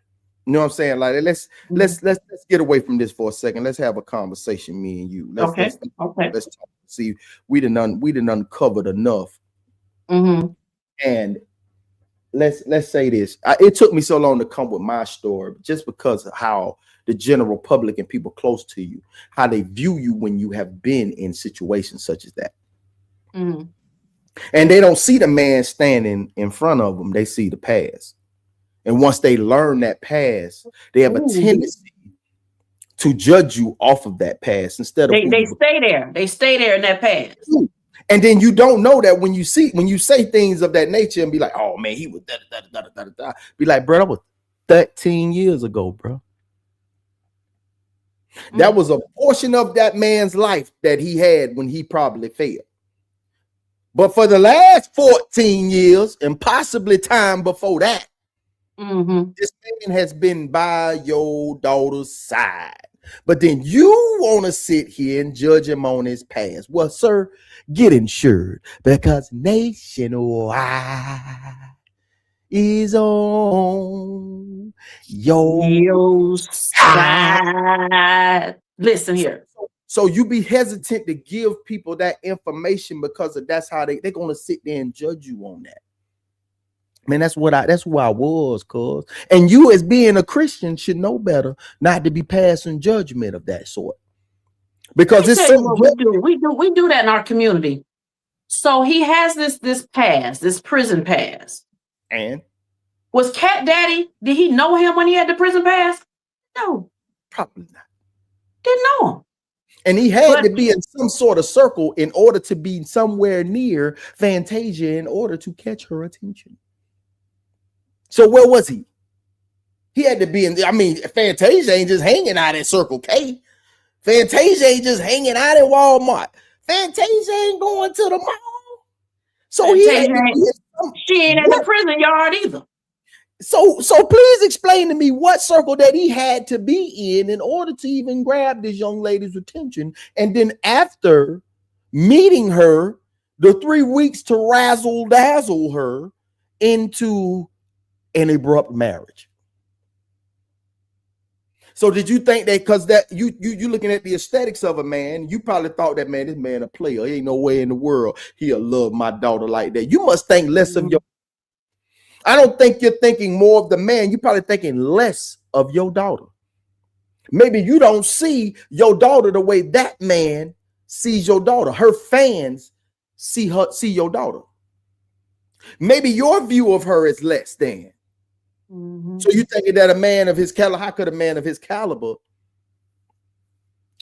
S2: You know what I'm saying? Like, let's get away from this for a second. Let's have a conversation, me and you. Let's talk. See, we done uncovered enough. And let's say this. It took me so long to come with my story just because of how the general public and people close to you, how they view you when you have been in situations such as that. And they don't see the man standing in front of them. They see the past. And once they learn that past, they have a tendency to judge you off of that past instead of
S3: they stay there. They stay there in that past.
S2: And then you don't know that when you say things of that nature and be like, oh man, he was da da da da da da. Be like, bro, that was 13 years ago, bro. That was a portion of that man's life that he had when he probably failed. But for the last 14 years and possibly time before that, this man has been by your daughter's side. But then you want to sit here and judge him on his past. Well, sir, get insured because Nationwide is on your
S3: side. Listen here.
S2: So you be hesitant to give people that information because that's how they're gonna sit there and judge you on that. Man, that's who I was, cuz. And you, as being a Christian, should know better not to be passing judgment of that sort. Because it's
S3: we do that in our community. So he has this past, this prison past.
S2: And
S3: was Cat Daddy, did he know him when he had the prison past? No.
S2: Probably not.
S3: Didn't know him.
S2: And he had to be in some sort of circle in order to be somewhere near Fantasia in order to catch her attention. So where was he? He had to be in, Fantasia ain't just hanging out at Circle K. Fantasia ain't just hanging out at Walmart. Fantasia ain't going to the mall. So
S3: she ain't in the prison yard either.
S2: So please explain to me what circle that he had to be in order to even grab this young lady's attention. And then after meeting her, the 3 weeks to razzle dazzle her into an abrupt marriage. So did you think that because that you looking at the aesthetics of a man, you probably thought that this man a player. He ain't no way in the world he'll love my daughter like that. You must think less of your. I don't think you're thinking more of the man. You're probably thinking less of your daughter. Maybe you don't see your daughter the way that man sees your daughter. Her fans see your daughter. Maybe your view of her is less than. So you thinking that a man of his caliber, how could a man of his caliber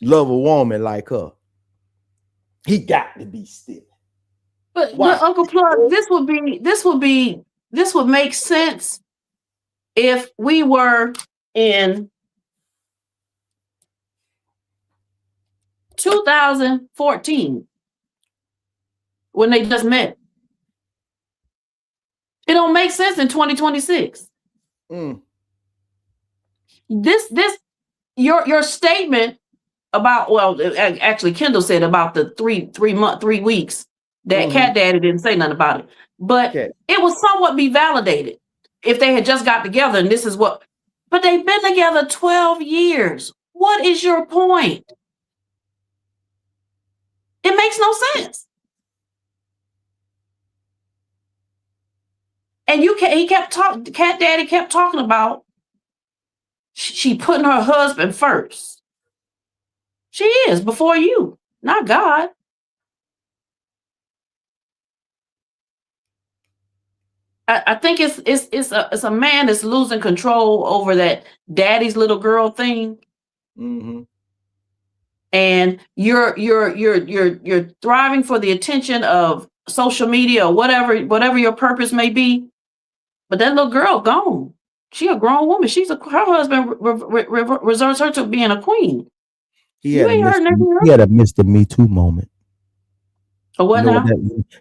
S2: love a woman like her? He got to be still.
S3: But Uncle Plugg, this would make sense if we were in 2014 when they just met. It don't make sense in 2026. Your statement about, well, actually Kendall said about the 3 weeks that Cat Daddy didn't say nothing about it, but it would somewhat be validated if they had just got together and this is what, but they've been together 12 years. What is your point? It makes no sense. And Cat Daddy kept talking about she putting her husband first. She is before you, not God. I think it's a man that's losing control over that daddy's little girl thing. And you're thriving for the attention of social media or whatever your purpose may be. But that little girl gone. She a grown woman. Her husband reserves her to being a queen.
S2: He had a Mr. Me Too moment.
S3: A what now?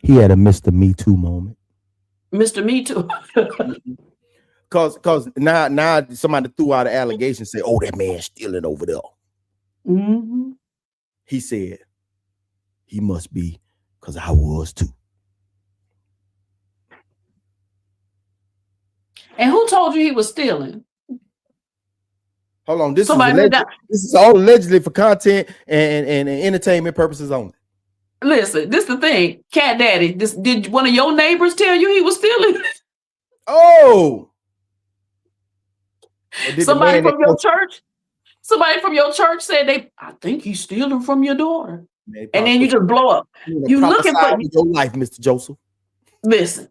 S2: He had a Mr. Me Too moment.
S3: Mr. Me Too.
S2: Cause now somebody threw out an allegation and said, "Oh, that man's stealing over there." He said, "He must be, because I was too."
S3: And who told you he was stealing?
S2: Hold on, this is all allegedly for content and entertainment purposes only.
S3: Listen, this is the thing, Cat Daddy. Did one of your neighbors tell you he was stealing?
S2: Oh,
S3: somebody from your church said I think he's stealing from your daughter.
S2: Man,
S3: and then you just blow up. You looking for
S2: your life, Mr. Joseph.
S3: Listen,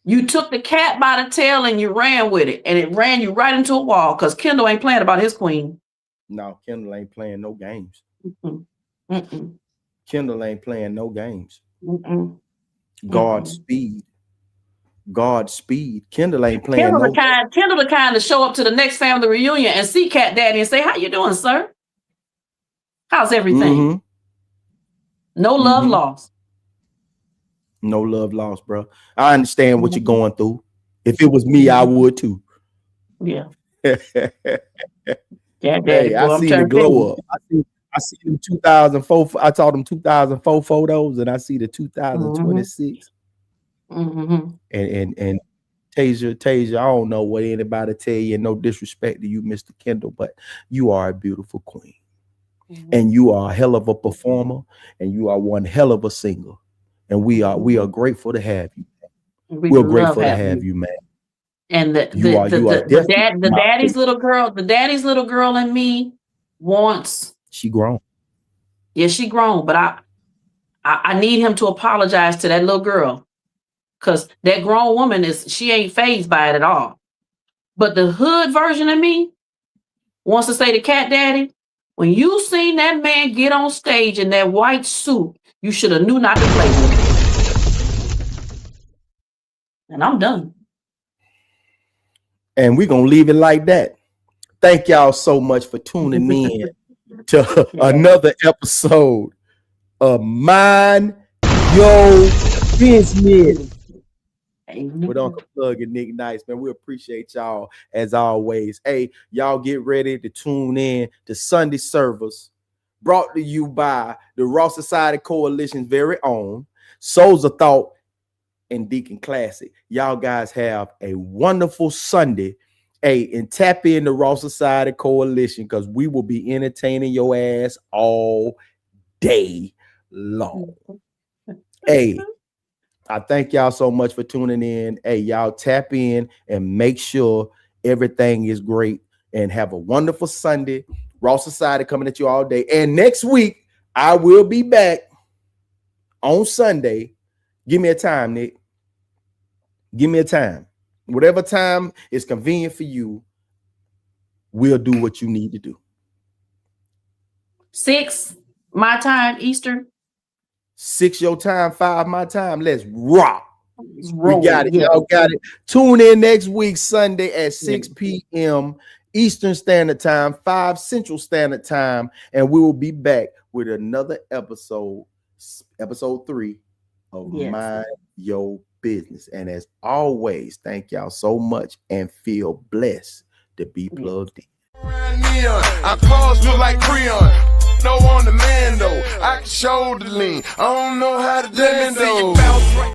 S3: you took the cat by the tail and you ran with it, and it ran you right into a wall because Kendall ain't playing about his queen.
S2: No, Kendall ain't playing no games.
S3: Mm-mm. Mm-mm.
S2: Kendall ain't playing no games.
S3: Mm-mm.
S2: Godspeed. Godspeed. Kendall ain't playing
S3: Kendall
S2: no
S3: Kendall the kind to show up to the next family reunion and see Cat Daddy and say, "How you doing, sir? How's everything?"
S2: Mm-hmm.
S3: No love lost.
S2: No love lost, bro. I understand what you're going through. If it was me, I would too.
S3: Yeah.
S2: Hey, I see the glow up. I see them 2004. I saw them 2004 photos, and I see the 2026.
S3: Mm-hmm.
S2: And Tasia, I don't know what anybody tell you. No disrespect to you, Mr. Kendall, but you are a beautiful queen, and you are a hell of a performer, and you are one hell of a singer, and we are grateful to have you. We're grateful to have you, man.
S3: And the daddy's little girl in me wants.
S2: She grown.
S3: Yeah, she grown, but I need him to apologize to that little girl, because that grown woman she ain't fazed by it at all. But the hood version of me wants to say to Cat Daddy, when you seen that man get on stage in that white suit, you should have knew not to play with him. And I'm done.
S2: And we're going to leave it like that. Thank y'all so much for tuning in to another episode of Mind Yo Bizness with Uncle Plugg and Nick Nice, man. We appreciate y'all as always. Hey, y'all get ready to tune in to Sunday service, brought to you by the Raw Society Coalition's very own Souls of Thought and Deacon Classic. Y'all guys have a wonderful Sunday. Hey, and tap in the Raw Society Coalition, because we will be entertaining your ass all day long. Hey, I thank y'all so much for tuning in. Hey, y'all tap in and make sure everything is great, and have a wonderful Sunday. Raw Society coming at you all day. And next week, I will be back on Sunday. Give me a time, Nick. Give me a time. Whatever time is convenient for you, we'll do what you need to do.
S3: 6 my time, Eastern.
S2: 6 your time, 5 my time. Let's rock.
S3: We
S2: got it. Y'all got it. Tune in next week, Sunday at 6 p.m. Eastern Standard Time, 5 Central Standard Time, and we will be back with another episode 3 of Mind Yo Business. And as always, thank y'all so much, and feel blessed to be plugged in.
S8: Our cars look like Creon. No on the man though. I can show the lean. I don't know how to do it though.